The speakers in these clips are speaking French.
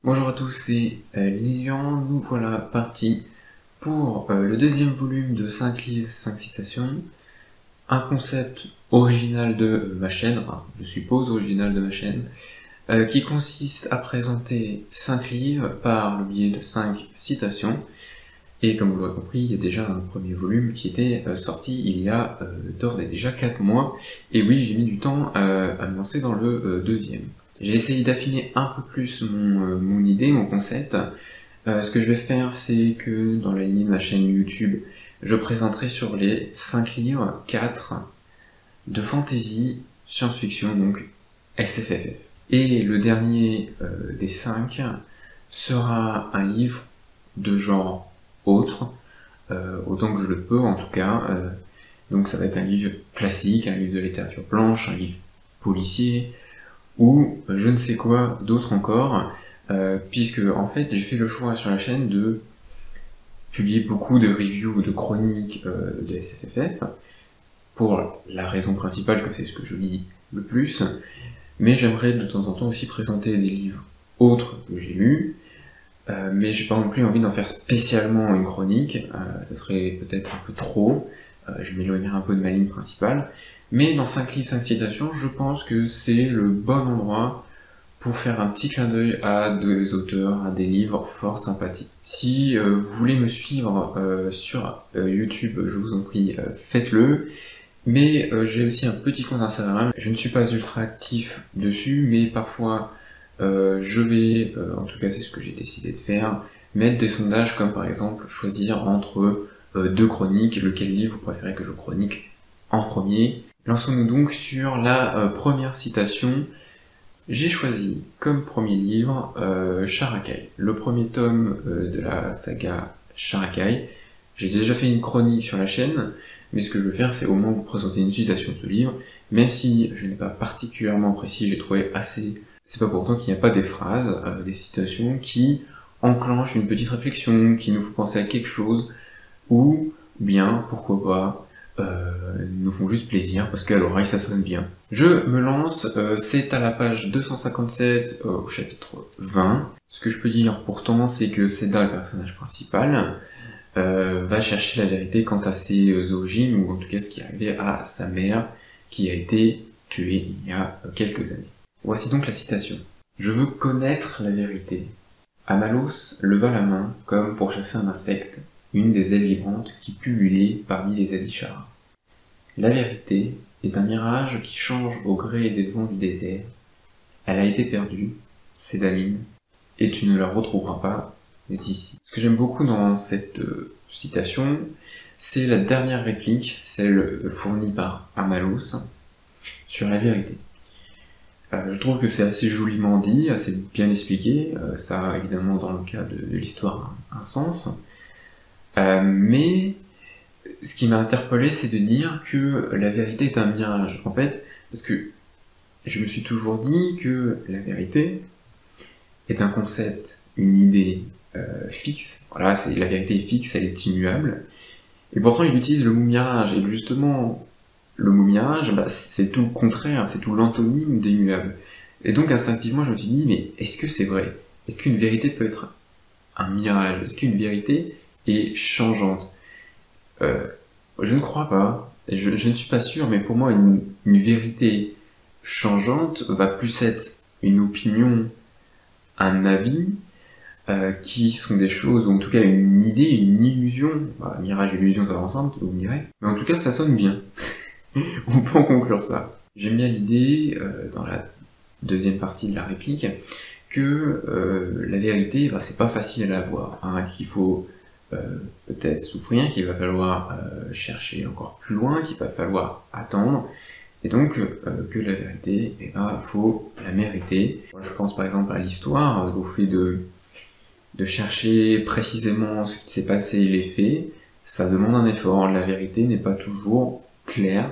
Bonjour à tous, c'est Lilian. Nous voilà partis pour le deuxième volume de 5 livres, 5 citations. Un concept original de ma chaîne, enfin, je suppose original de ma chaîne, qui consiste à présenter 5 livres par le biais de 5 citations. Et comme vous l'aurez compris, il y a déjà un premier volume qui était sorti il y a d'ores et déjà 4 mois. Et oui, j'ai mis du temps à me lancer dans le deuxième. J'ai essayé d'affiner un peu plus mon idée, mon concept. Ce que je vais faire, c'est que dans la lignée de ma chaîne YouTube, je présenterai sur les 5 livres 4 de fantasy, science-fiction, donc SFFF. Et le dernier des 5 sera un livre de genre autre, autant que je le peux en tout cas. Donc ça va être un livre classique, un livre de littérature blanche, un livre policier, ou je ne sais quoi d'autre encore, puisque en fait j'ai fait le choix sur la chaîne de publier beaucoup de reviews, de chroniques de SFFF, pour la raison principale que c'est ce que je lis le plus, mais j'aimerais de temps en temps aussi présenter des livres autres que j'ai lus, mais j'ai pas non plus envie d'en faire spécialement une chronique, ça serait peut-être un peu trop, je m'éloignerai un peu de ma ligne principale, mais dans 5 livres, 5 citations, je pense que c'est le bon endroit pour faire un petit clin d'œil à des auteurs, à des livres fort sympathiques. Si vous voulez me suivre sur YouTube, je vous en prie, faites-le. Mais j'ai aussi un petit compte Instagram. Je ne suis pas ultra actif dessus, mais parfois je vais, en tout cas c'est ce que j'ai décidé de faire, mettre des sondages comme par exemple choisir entre deux chroniques, lequel livre vous préférez que je chronique en premier. Lançons-nous donc sur la première citation. J'ai choisi comme premier livre Sharakai, le premier tome de la saga Sharakai. J'ai déjà fait une chronique sur la chaîne, mais ce que je veux faire, c'est au moins vous présenter une citation de ce livre, même si je n'ai pas particulièrement apprécié, j'ai trouvé assez... C'est pas pourtant qu'il n'y a pas des phrases, des citations qui enclenchent une petite réflexion, qui nous font penser à quelque chose, ou bien, pourquoi pas, nous font juste plaisir parce qu'à l'oreille ça sonne bien. Je me lance, c'est à la page 257 au chapitre 20. Ce que je peux dire pourtant, c'est que Seda, le personnage principal, va chercher la vérité quant à ses origines, ou en tout cas ce qui est arrivé à sa mère, qui a été tuée il y a quelques années. Voici donc la citation. Je veux connaître la vérité. Amalos leva la main comme pour chasser un insecte, une des ailes vibrantes qui pullulait parmi les Adishara. La vérité est un mirage qui change au gré des vents du désert. Elle a été perdue, c'est Damine, et tu ne la retrouveras pas ici. Ce que j'aime beaucoup dans cette citation, c'est la dernière réplique, celle fournie par Amalos, sur la vérité. Je trouve que c'est assez joliment dit, assez bien expliqué, ça a évidemment dans le cas de l'histoire un sens, mais ce qui m'a interpellé, c'est de dire que la vérité est un mirage. En fait, parce que je me suis toujours dit que la vérité est un concept, une idée fixe. Voilà, la vérité est fixe, elle est immuable. Et pourtant, il utilise le mot mirage. Et justement, le mot mirage, c'est tout le contraire, c'est tout l'antonyme d'immuable. Et donc, instinctivement, je me suis dit, mais est-ce que c'est vrai? Est-ce qu'une vérité peut être un mirage? Est-ce qu'une vérité est changeante? Je ne crois pas, je ne suis pas sûr, mais pour moi, une vérité changeante va plus être une opinion, un avis, qui sont des choses, ou en tout cas une idée, une illusion. Mirage et illusion, ça va ensemble, vous me direz. Mais en tout cas, ça sonne bien. On peut en conclure ça. J'aime bien l'idée, dans la deuxième partie de la réplique, que la vérité, c'est pas facile à avoir, hein, qu'il faut peut-être souffrir, qu'il va falloir chercher encore plus loin, qu'il va falloir attendre, et donc que la vérité, il faut la mériter. Je pense par exemple à l'histoire, au fait de chercher précisément ce qui s'est passé et les faits, ça demande un effort, la vérité n'est pas toujours claire,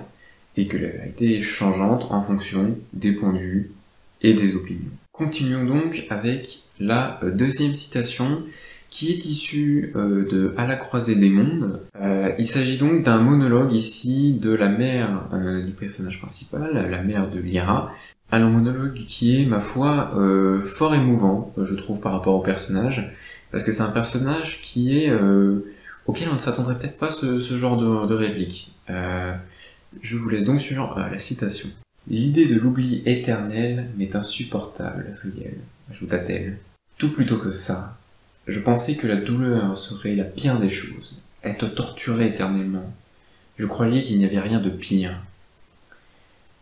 et que la vérité est changeante en fonction des points de vue, et des opinions. Continuons donc avec la deuxième citation qui est issu de À la croisée des mondes. Il s'agit donc d'un monologue ici de la mère du personnage principal, la mère de Lyra. Un monologue qui est, ma foi, fort émouvant, je trouve, par rapport au personnage, parce que c'est un personnage qui est auquel on ne s'attendrait peut-être pas ce genre de réplique. Je vous laisse donc sur la citation. L'idée de l'oubli éternel m'est insupportable, Riel, ajouta-t-elle. Tout plutôt que ça. Je pensais que la douleur serait la pire des choses, être torturé éternellement. Je croyais qu'il n'y avait rien de pire.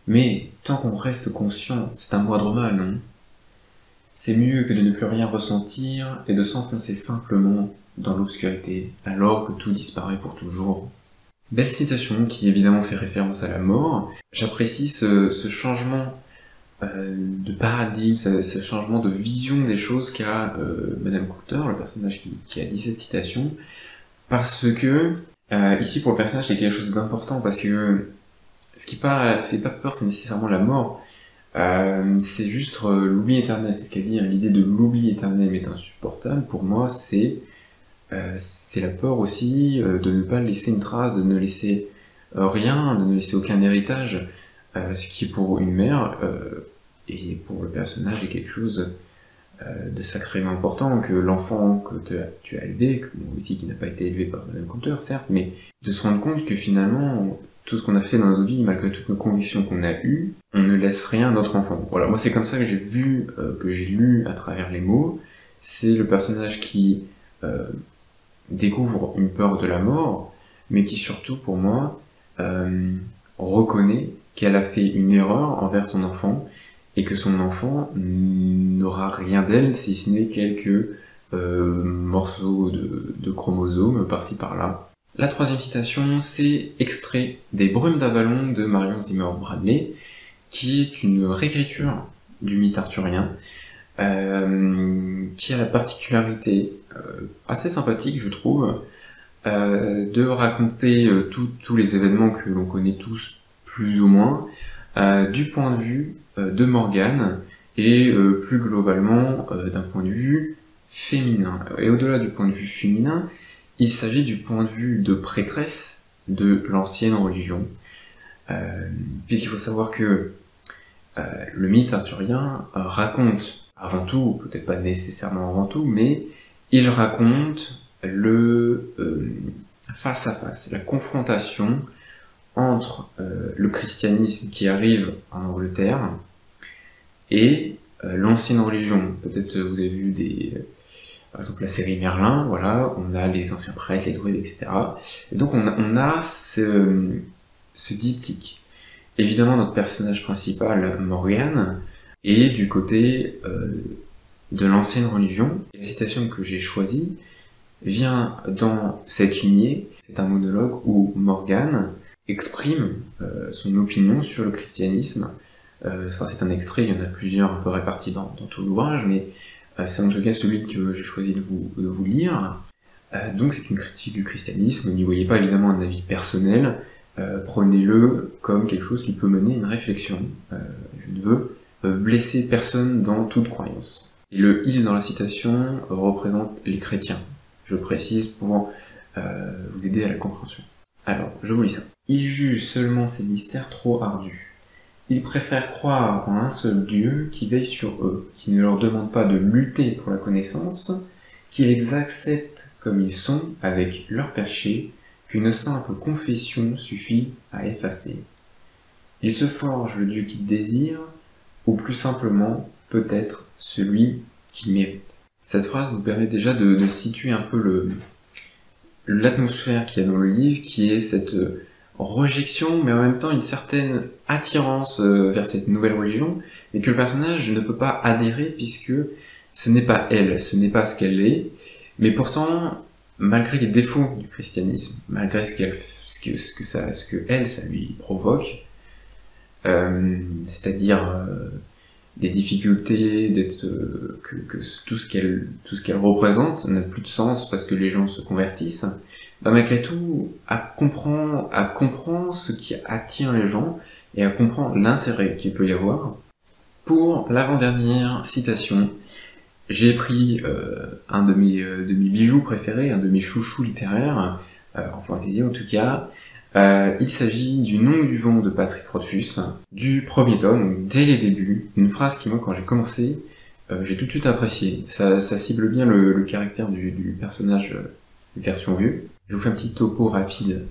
Mais, tant qu'on reste conscient, c'est un moindre mal, non? C'est mieux que de ne plus rien ressentir et de s'enfoncer simplement dans l'obscurité, alors que tout disparaît pour toujours. Belle citation qui évidemment fait référence à la mort. J'apprécie ce changement de paradigme, ce changement de vision des choses qu'a Madame Coulter, le personnage qui a dit cette citation, parce que ici pour le personnage c'est quelque chose d'important, parce que ce qui fait pas peur c'est nécessairement la mort, c'est juste l'oubli éternel, c'est ce qu'elle dit, hein, l'idée de l'oubli éternel est insupportable. Pour moi c'est la peur aussi de ne pas laisser une trace, de ne laisser rien, de ne laisser aucun héritage, ce qui pour une mère et pour le personnage est quelque chose de sacrément important, que l'enfant que tu as élevé, aussi qui n'a pas été élevé par Madame Coulter certes, mais de se rendre compte que finalement tout ce qu'on a fait dans notre vie, malgré toutes nos convictions qu'on a eues, on ne laisse rien à notre enfant. Voilà, moi c'est comme ça que j'ai vu, que j'ai lu à travers les mots, c'est le personnage qui découvre une peur de la mort, mais qui surtout, pour moi, reconnaît qu'elle a fait une erreur envers son enfant, et que son enfant n'aura rien d'elle, si ce n'est quelques morceaux de chromosomes par-ci par-là. La troisième citation, c'est extrait des Brumes d'Avalon de Marion Zimmer Bradley, qui est une réécriture du mythe arthurien, qui a la particularité assez sympathique, je trouve, de raconter tous les événements que l'on connaît tous, plus ou moins, du point de vue de Morgane, et plus globalement d'un point de vue féminin. Et au-delà du point de vue féminin, il s'agit du point de vue de prêtresse de l'ancienne religion, puisqu'il faut savoir que le mythe arthurien raconte avant tout, peut-être pas nécessairement avant tout, mais il raconte le face-à-face, la confrontation entre le christianisme qui arrive en Angleterre et l'ancienne religion. Peut-être vous avez vu par exemple la série Merlin, voilà, on a les anciens prêtres, les druides, etc. Et donc on a ce diptyque. Évidemment, notre personnage principal, Morgane, est du côté de l'ancienne religion. Et la citation que j'ai choisie vient dans cette lignée. C'est un monologue où Morgane exprime son opinion sur le christianisme. Enfin, c'est un extrait, il y en a plusieurs un peu répartis dans tout l'ouvrage, mais c'est en tout cas celui que j'ai choisi de vous lire. Donc c'est une critique du christianisme, n'y voyez pas évidemment un avis personnel, prenez-le comme quelque chose qui peut mener une réflexion. Je ne veux blesser personne dans toute croyance. Et le « il » dans la citation représente les chrétiens. Je précise pour vous aider à la compréhension. Alors, je vous lis ça. Ils jugent seulement ces mystères trop ardus. Ils préfèrent croire en un seul Dieu qui veille sur eux, qui ne leur demande pas de lutter pour la connaissance, qui les accepte comme ils sont, avec leurs péchés, qu'une simple confession suffit à effacer. Ils se forgent le Dieu qu'ils désirent, ou plus simplement, peut-être, celui qu'ils méritent. Cette phrase vous permet déjà de situer un peu l'atmosphère qu'il y a dans le livre, qui est cette rejection, mais en même temps une certaine attirance vers cette nouvelle religion, et que le personnage ne peut pas adhérer puisque ce n'est pas elle, ce n'est pas ce qu'elle est, mais pourtant, malgré les défauts du christianisme, malgré ce que elle, ça lui provoque, c'est-à-dire des difficultés, que tout ce qu'elle représente n'a plus de sens parce que les gens se convertissent, bah malgré tout, elle comprend ce qui attire les gens et elle comprend l'intérêt qu'il peut y avoir. Pour l'avant-dernière citation, j'ai pris un de mes bijoux préférés, un de mes chouchous littéraires, en fantasy en tout cas. Il s'agit du Nom du vent de Patrick Rothfuss, du premier tome, donc dès les débuts, une phrase qui moi quand j'ai commencé, j'ai tout de suite apprécié. Ça cible bien le caractère du personnage version vieux. Je vous fais un petit topo rapide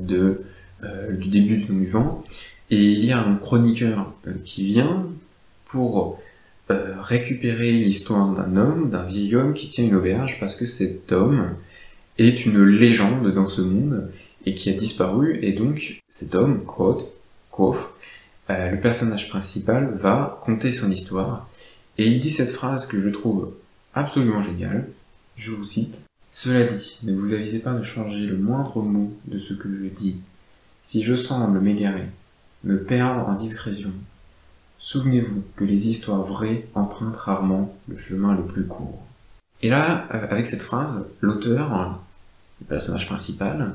du début du Nom du vent. Et il y a un chroniqueur qui vient pour récupérer l'histoire d'un vieil homme qui tient une auberge parce que cet homme est une légende dans ce monde et qui a disparu, et donc cet homme, Kvothe, le personnage principal, va conter son histoire, et il dit cette phrase que je trouve absolument géniale, je vous cite: « Cela dit, ne vous avisez pas de changer le moindre mot de ce que je dis. Si je semble m'égarer, me perdre en discrétion, souvenez-vous que les histoires vraies empruntent rarement le chemin le plus court. » Et là, avec cette phrase, l'auteur, le personnage principal,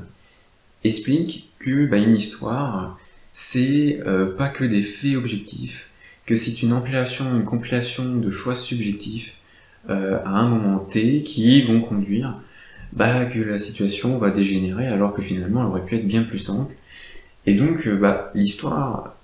explique que une histoire, c'est pas que des faits objectifs, que c'est une compilation de choix subjectifs à un moment T qui vont conduire que la situation va dégénérer alors que finalement elle aurait pu être bien plus simple. Et donc l'histoire,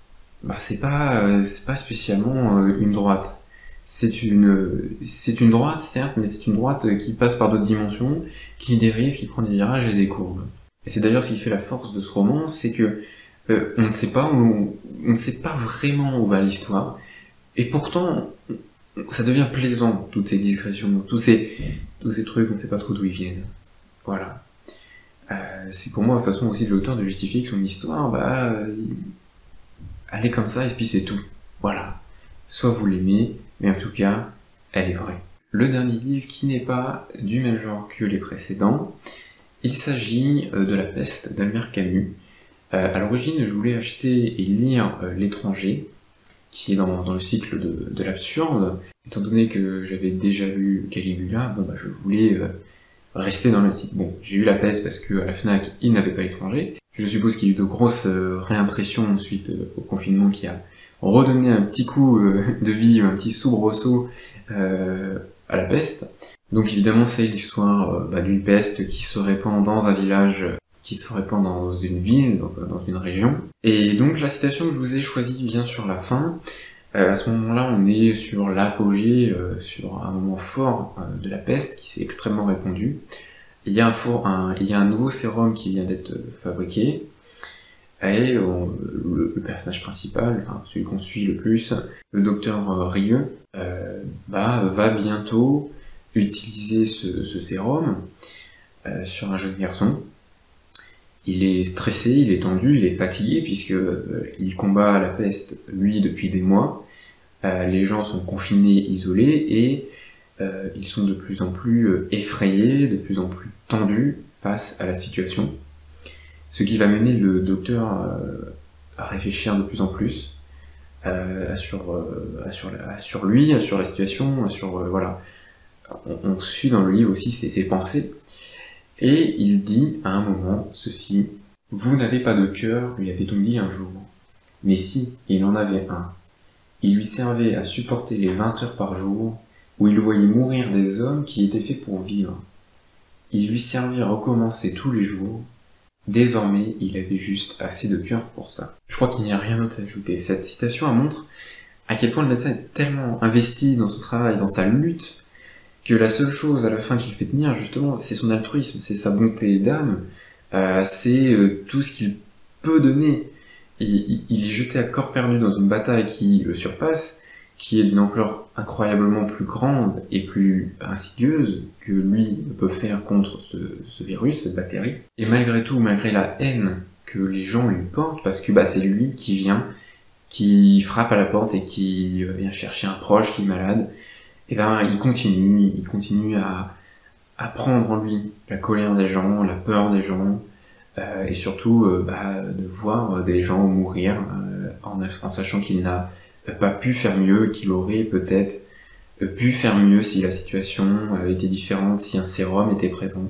c'est pas spécialement une droite. C'est une droite certes, mais c'est une droite qui passe par d'autres dimensions, qui dérive, qui prend des virages et des courbes. Et c'est d'ailleurs ce qui fait la force de ce roman, c'est que on ne sait pas vraiment où va l'histoire, et pourtant ça devient plaisant, toutes ces discrétions, tous ces trucs, on ne sait pas trop d'où ils viennent. Voilà. C'est pour moi la façon aussi de l'auteur de justifier que son histoire, elle est comme ça et puis c'est tout. Voilà. Soit vous l'aimez, mais en tout cas, elle est vraie. Le dernier livre qui n'est pas du même genre que les précédents, il s'agit de La Peste d'Albert Camus. À l'origine, je voulais acheter et lire L'Étranger, qui est dans le cycle de l'absurde. Étant donné que j'avais déjà lu Caligula, je voulais rester dans le cycle. Bon, j'ai eu La Peste parce qu'à la FNAC, il n'avait pas L'Étranger. Je suppose qu'il y a eu de grosses réimpressions suite au confinement qui a redonné un petit coup de vie, un petit soubresaut à La Peste. Donc évidemment, c'est l'histoire d'une peste qui se répand dans un village, qui se répand dans une ville, dans une région. Et donc la citation que je vous ai choisie vient sur la fin. À ce moment-là, on est sur l'apogée, sur un moment fort de la peste qui s'est extrêmement répandue. Il y a un nouveau sérum qui vient d'être fabriqué, et le personnage principal, celui qu'on suit le plus, le docteur Rieux, va bientôt utiliser ce sérum sur un jeune garçon. Il est stressé, il est tendu, il est fatigué puisque il combat la peste, lui, depuis des mois. Les gens sont confinés, isolés, et ils sont de plus en plus effrayés, de plus en plus tendus face à la situation. Ce qui va mener le docteur à réfléchir de plus en plus sur lui, sur la situation, voilà. On suit dans le livre aussi ses pensées. Et il dit à un moment ceci: « Vous n'avez pas de cœur, lui avait-on dit un jour. Mais si, il en avait un. Il lui servait à supporter les 20 heures par jour, où il voyait mourir des hommes qui étaient faits pour vivre. Il lui servait à recommencer tous les jours. Désormais, il avait juste assez de cœur pour ça. » Je crois qu'il n'y a rien d'autre à ajouter. Cette citation, elle montre à quel point le médecin est tellement investi dans son travail, dans sa lutte, que la seule chose à la fin qui le fait tenir, justement, c'est son altruisme, c'est sa bonté d'âme, c'est tout ce qu'il peut donner. Et il est jeté à corps perdu dans une bataille qui le surpasse, qui est d'une ampleur incroyablement plus grande et plus insidieuse que lui ne peut faire contre ce virus, cette bactérie. Et malgré tout, malgré la haine que les gens lui portent, parce que c'est lui qui vient, qui frappe à la porte et qui vient chercher un proche qui est malade, et il continue à prendre en lui la colère des gens, la peur des gens, et surtout de voir des gens mourir en sachant qu'il n'a pas pu faire mieux, qu'il aurait peut-être pu faire mieux si la situation avait été différente, si un sérum était présent.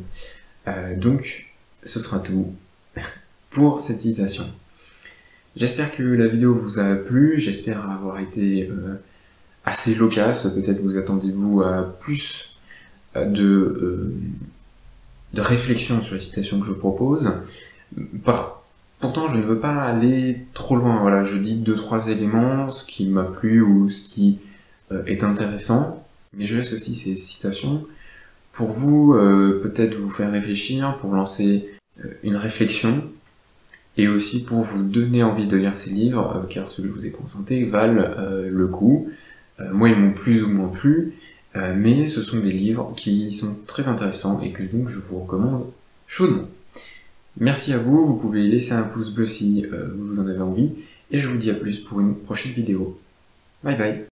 Donc, ce sera tout pour cette citation. J'espère que la vidéo vous a plu, j'espère avoir été assez loquace, peut-être vous attendez-vous à plus de réflexion sur les citations que je propose. Pourtant, je ne veux pas aller trop loin, voilà, je dis 2-3 éléments, ce qui m'a plu ou ce qui est intéressant, mais je laisse aussi ces citations pour vous, peut-être vous faire réfléchir, pour lancer une réflexion, et aussi pour vous donner envie de lire ces livres, car ceux que je vous ai présentés valent le coup. Moi, ils m'ont plus ou moins plu, mais ce sont des livres qui sont très intéressants et que donc je vous recommande chaudement. Merci à vous, vous pouvez laisser un pouce bleu si vous en avez envie, et je vous dis à plus pour une prochaine vidéo. Bye bye.